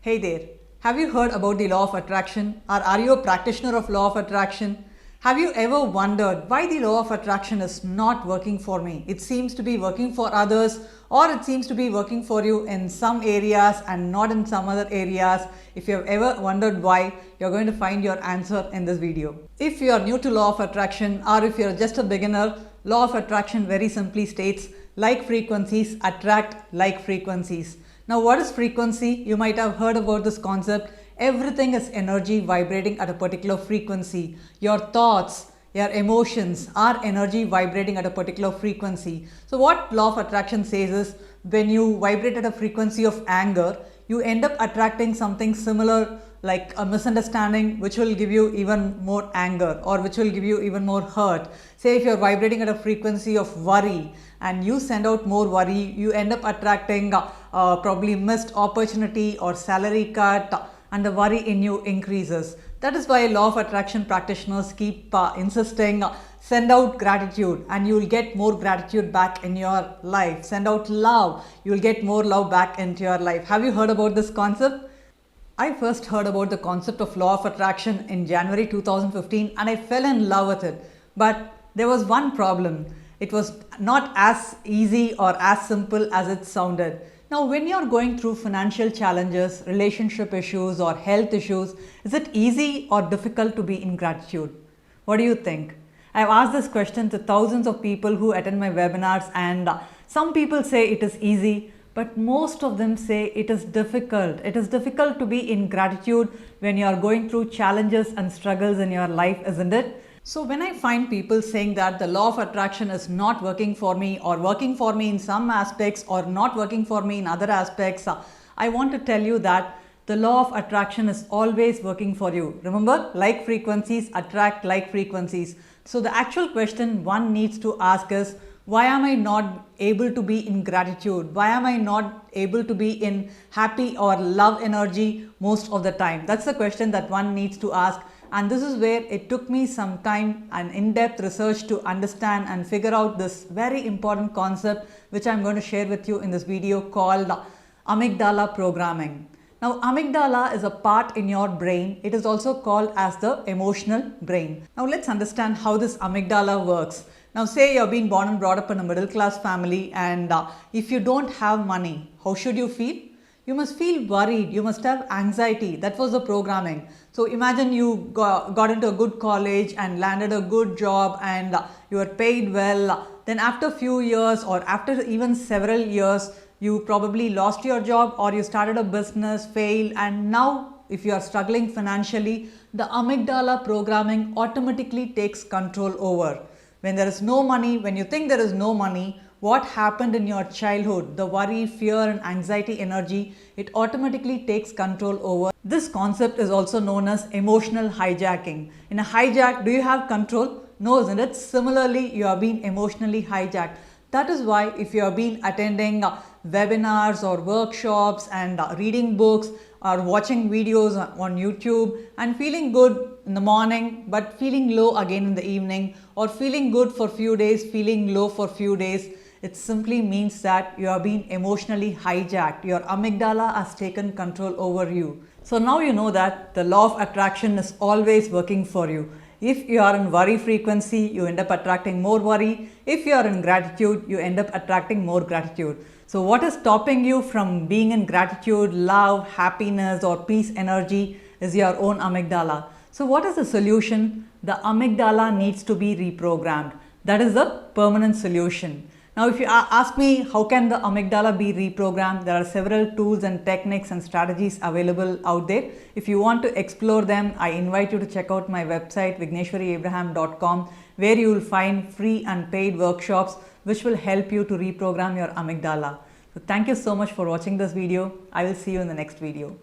Hey there, have you heard about the law of attraction, or are you a practitioner of law of attraction? Have you ever wondered why the law of attraction is not working for me? It seems to be working for others, or it seems to be working for you in some areas and not in some other areas. If you have ever wondered why, you're going to find your answer in this video. If you are new to law of attraction, or if you're just a beginner, law of attraction very simply states like frequencies attract like frequencies. Now, what is frequency? You might have heard about this concept. Everything is energy vibrating at a particular frequency. Your thoughts, your emotions are energy vibrating at a particular frequency. So what law of attraction says is, when you vibrate at a frequency of anger, you end up attracting something similar, like a misunderstanding, which will give you even more anger, or which will give you even more hurt. Say if you're vibrating at a frequency of worry and you send out more worry, you end up attracting probably missed opportunity or salary cut, and the worry in you increases. That is why law of attraction practitioners keep insisting, send out gratitude and you will get more gratitude back in your life. Send out love, you will get more love back into your life. Have you heard about this concept? I first heard about the concept of law of attraction in January 2015 and I fell in love with it. But there was one problem. It was not as easy or as simple as it sounded. Now, when you're going through financial challenges, relationship issues or health issues, is it easy or difficult to be in gratitude? What do you think? I've asked this question to thousands of people who attend my webinars, and some people say it is easy, but most of them say it is difficult. It is difficult to be in gratitude when you are going through challenges and struggles in your life, isn't it? So when I find people saying that the law of attraction is not working for me, or working for me in some aspects or not working for me in other aspects, I want to tell you that the law of attraction is always working for you. Remember, like frequencies attract like frequencies. So the actual question one needs to ask is, why am I not able to be in gratitude? Why am I not able to be in happy or love energy most of the time? That's the question that one needs to ask. And this is where it took me some time and in-depth research to understand and figure out this very important concept, which I'm going to share with you in this video, called amygdala programming. Now, amygdala is a part in your brain. It is also called as the emotional brain. Now, let's understand how this amygdala works. Now, say you're being born and brought up in a middle class family, and if you don't have money, how should you feel? You must feel worried, you must have anxiety. That was the programming. So imagine you got into a good college and landed a good job and you were paid well. Then after a few years, or after even several years, you probably lost your job, or you started a business, failed, and now if you are struggling financially, the amygdala programming automatically takes control over. When there is no money, when you think there is no money, what happened in your childhood, the worry, fear and anxiety energy, it automatically takes control over. This concept is also known as emotional hijacking. In a hijack, do you have control? No, isn't it? Similarly, you are being emotionally hijacked. That is why if you have been attending webinars or workshops and reading books or watching videos on YouTube and feeling good in the morning but feeling low again in the evening, or feeling good for few days, feeling low for few days, it simply means that you are being emotionally hijacked. Your amygdala has taken control over you. So now you know that the law of attraction is always working for you. If you are in worry frequency, you end up attracting more worry. If you are in gratitude, you end up attracting more gratitude. So what is stopping you from being in gratitude, love, happiness or peace energy is your own amygdala. So what is the solution? The amygdala needs to be reprogrammed. That is the permanent solution. Now, if you ask me, how can the amygdala be reprogrammed? There are several tools and techniques and strategies available out there. If you want to explore them, I invite you to check out my website vigneshwaryabraham.com, where you will find free and paid workshops which will help you to reprogram your amygdala. So thank you so much for watching this video. I will see you in the next video.